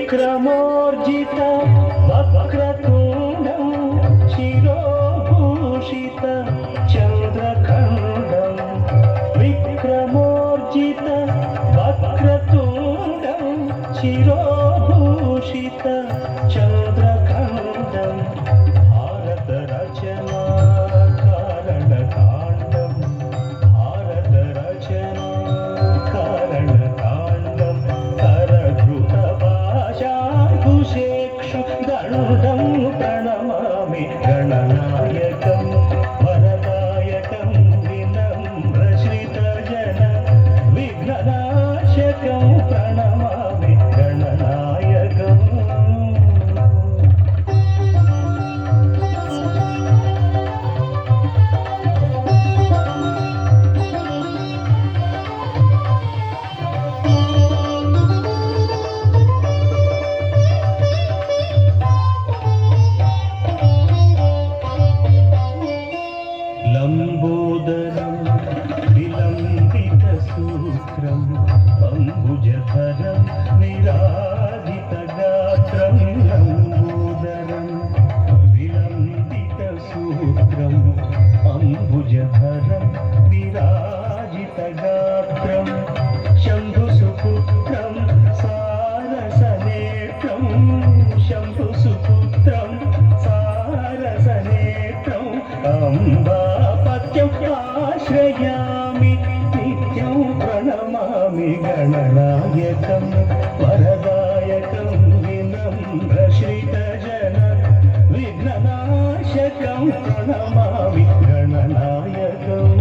विक्रमोर्जित वक्रतुण्डं शिरोभूषित चन्द्रखण्डं विक्रमोर्जित वक्रतुण्डं शिरोभूषित चन्द्रखण्डं भारतरचना कारणकाण्डं भारतरचना कारणकाण्डं करधृतभाषाकुशेक्षु दण्डं प्रणमामि गणनायकं वरदायकं विनम्रश्रितजन विघ्ननाशकं प्रणमामि गणनायकम् लम्बोदरं विलम्बितसूत्रं अम्बुजधरं निराजितगात्रं लम्बोदरं विलम्बितसूत्रम् अम्बुजधरं विराजितगात्रं शम्भुसुपुत्रं सारसनेत्रं शम्भुसुपुत्रं सारसनेत्रम् अम्बापत्यम् आश्रयामि नित्यं प्रणमामि गणनायकं वरदायकं विनम्रश्रितजन विघ्ननाशकं प्रणमामि गणनायकम्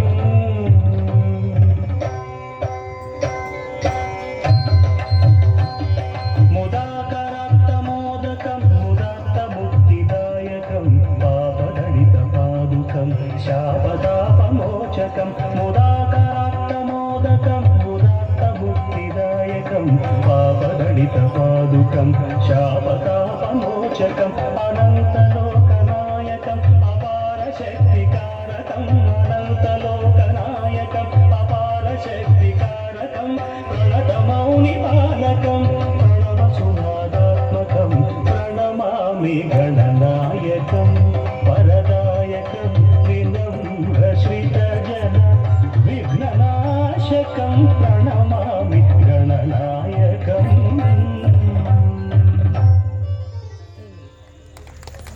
मुदाकरात्तमोदकं मुदात्तमुक्तिदायकं पापदलितपादुकं शापदापमोचकं मुदाकरात्तमोदकं मुदात्तमुक्तिदायकं पापदलितपादुकं शापदापमोचकम् अनन्तलोकनायकम् अपारशक्तिकारकम् अनन्तलोकनायकम् अपारशक्तिकारकं प्रणतमौनिपालकं प्रणमसुनादात्मकं प्रणमामि गणनायकं वरदायकं विनम्रश्रितजन विघ्ननाशकं